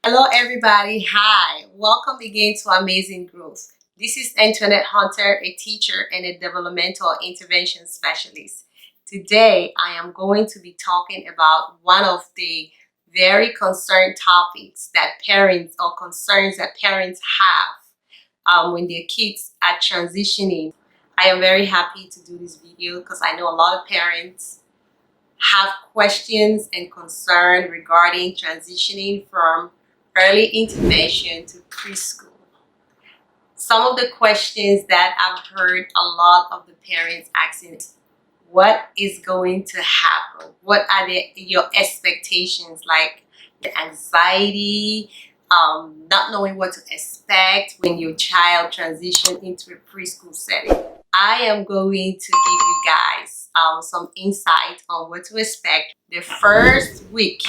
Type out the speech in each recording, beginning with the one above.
Hello everybody, hi. Welcome again to Amazing Growth. This is Antoinette Hunter, a teacher and a developmental intervention specialist. Today I am going to be talking about one of the very concerned topics that parents or concerns that parents have when their kids are transitioning. I am very happy to do this video because I know a lot of parents have questions and concern regarding transitioning from early intervention to preschool. Some of the questions that I've heard a lot of the parents asking is, what is going to happen? What are your expectations? Like the anxiety, not knowing what to expect when your child transitions into a preschool setting. I am going to give you guys some insight on what to expect the first week.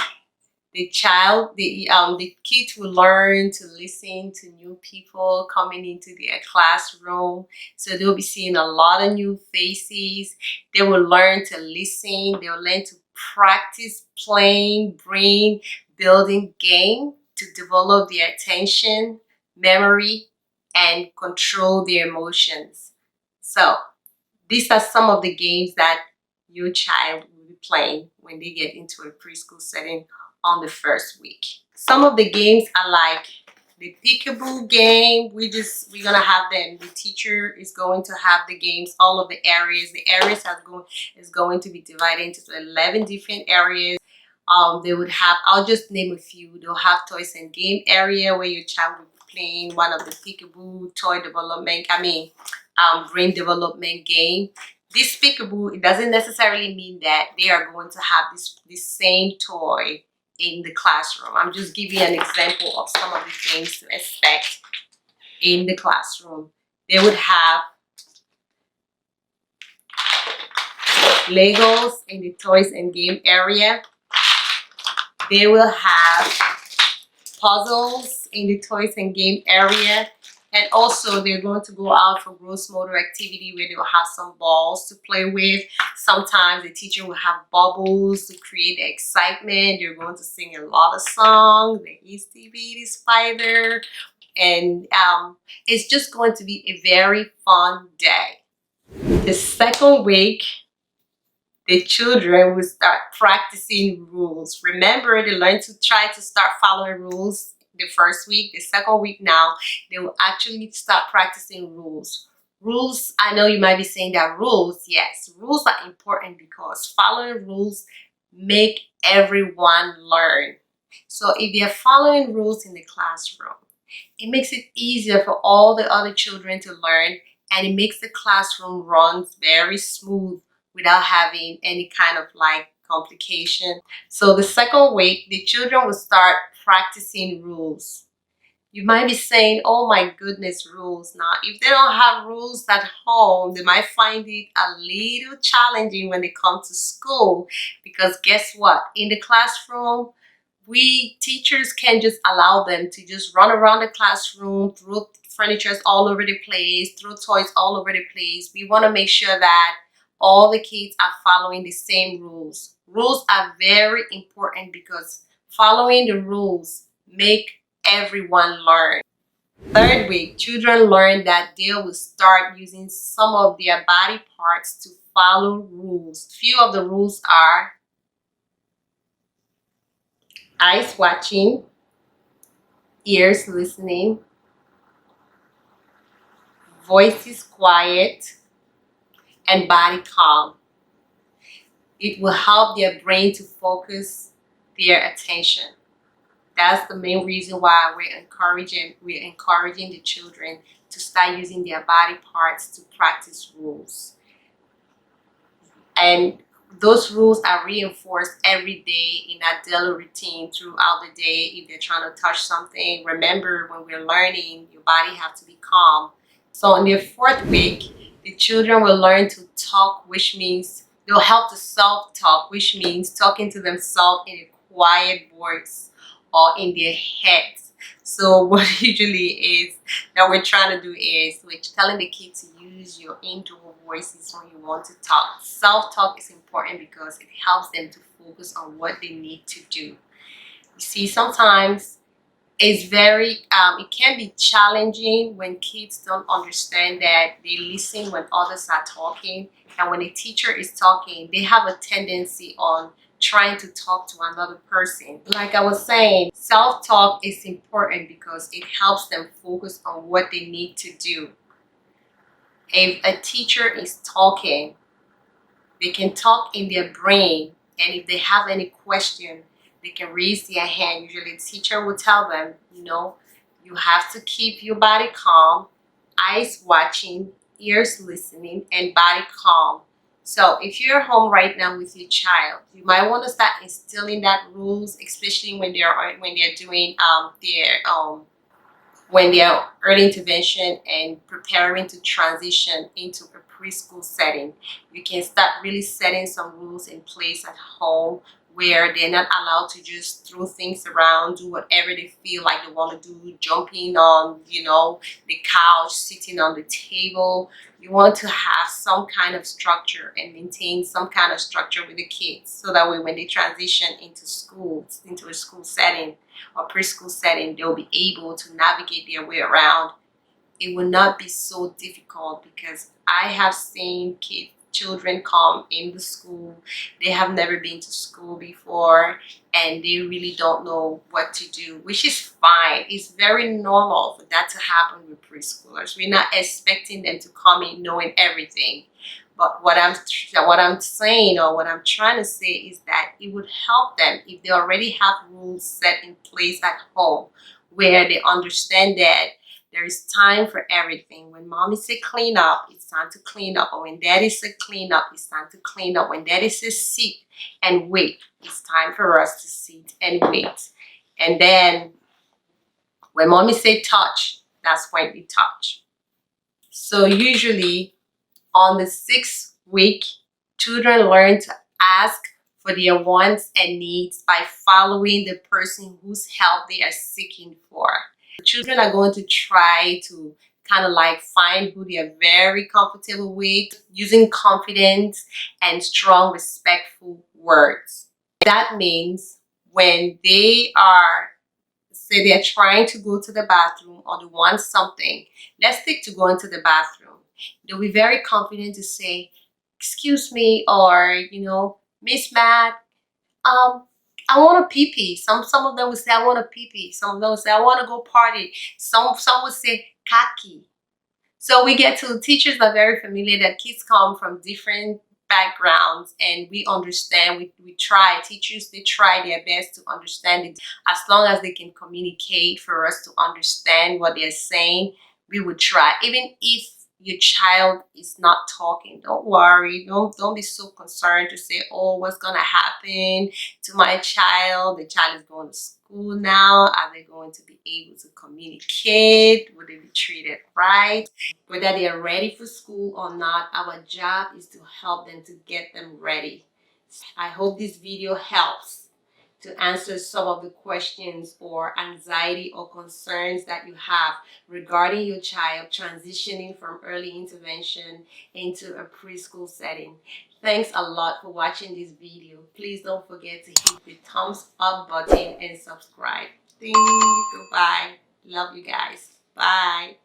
The kids will learn to listen to new people coming into their classroom. So they'll be seeing a lot of new faces. They will learn to listen. They'll learn to practice playing, brain building game to develop their attention, memory, and control their emotions. So these are some of the games that your child will be playing when they get into a preschool setting on the first week. Some of the games are like the peekaboo game. We're gonna have them. The teacher is going to have the games, all of the areas. The areas is going to be divided into 11 different areas. They would have, I'll just name a few. They'll have toys and game area where your child will be playing one of the peekaboo toy development, brain development game. This peekaboo, it doesn't necessarily mean that they are going to have this same toy in the classroom. I'm just giving an example of some of the things to expect in the classroom. They would have Legos in the toys and game area. They will have puzzles in the toys and game area. And also they're going to go out for gross motor activity where they'll have some balls to play with. Sometimes the teacher will have bubbles to create the excitement. They're going to sing a lot of songs. There used to be the spider. And it's just going to be a very fun day. The second week, the children will start practicing rules. Remember, they learn to try to start following rules the first week. The second week now, they will actually start practicing rules. Rules, I know you might be saying that rules, yes, rules are important because following rules make everyone learn. So if they're following rules in the classroom, it makes it easier for all the other children to learn, and it makes the classroom run very smooth without having any kind of like complication. So the second week, the children will start practicing rules. You might be saying, oh my goodness, rules. Now, if they don't have rules at home, they might find it a little challenging when they come to school, because guess what? In the classroom, we teachers can just allow them to just run around the classroom, throw furniture all over the place, throw toys all over the place. We want to make sure that all the kids are following the same rules. Rules are very important because following the rules make everyone learn. Third week, children learn that they will start using some of their body parts to follow rules. Few of the rules are eyes watching, ears listening, voices quiet, and body calm. It will help their brain to focus their attention. That's the main reason why we're encouraging the children to start using their body parts to practice rules. And those rules are reinforced every day in our daily routine throughout the day. If they're trying to touch something, remember, when we're learning, your body has to be calm. So in the fourth week, the children will learn to talk, which means they'll help to self-talk, which means talking to themselves in a quiet voice or in their heads. So what usually is that we're trying to do is we're telling the kids to use your indoor voices when you want to talk. Self-talk is important because it helps them to focus on what they need to do. You see, sometimes It's very it can be challenging when kids don't understand that they listen when others are talking, and when a teacher is talking they have a tendency on trying to talk to another person. Like I was saying, self-talk is important because it helps them focus on what they need to do. If a teacher is talking, they can talk in their brain, and if they have any question, they can raise their hand. Usually the teacher will tell them, you have to keep your body calm, eyes watching, ears listening, and body calm. So if you're home right now with your child, you might want to start instilling that rules, especially when they're doing their when they are early intervention and preparing to transition into a preschool setting. You can start really setting some rules in place at home where they're not allowed to just throw things around, do whatever they feel like they want to do, jumping on, the couch, sitting on the table. You want to have some kind of structure and maintain some kind of structure with the kids, so that way when they transition into schools, into a school setting or preschool setting, they'll be able to navigate their way around. It will not be so difficult, because I have seen children come in the school. They have never been to school before, and they really don't know what to do, which is fine. It's very normal for that to happen with preschoolers. We're not expecting them to come in knowing everything. But what I'm saying, or what I'm trying to say, is that it would help them if they already have rules set in place at home, where they understand that there is time for everything. When mommy say clean up, it's time to clean up. Or when daddy said clean up, it's time to clean up. When daddy says sit and wait, it's time for us to sit and wait. And then when mommy say touch, that's when we touch. So usually on the 6th week, children learn to ask for their wants and needs by following the person whose help they are seeking for. The children are going to try to kind of like find who they are very comfortable with, using confidence and strong, respectful words. That means when they are, say they're trying to go to the bathroom, or they want something, let's stick to going to the bathroom. They'll be very confident to say, excuse me, or, Miss Matt, I want a pee-pee. Some of them would say, I want a pee-pee. Some of them would say, I want to go party. Some would say, kaki. So we get to, teachers are very familiar that kids come from different backgrounds, and we understand, we try, teachers, they try their best to understand it. As long as they can communicate for us to understand what they're saying, we would try. Even if your child is not talking, don't worry, don't be so concerned to say, oh, what's gonna happen to my child? The child is going to school now. Are they going to be able to communicate? Will they be treated right? Whether they are ready for school or not, our job is to help them, to get them ready. I hope this video helps to answer some of the questions or anxiety or concerns that you have regarding your child transitioning from early intervention into a preschool setting. Thanks a lot for watching this video. Please don't forget to hit the thumbs up button and subscribe. Ding. Goodbye. Love you guys. Bye.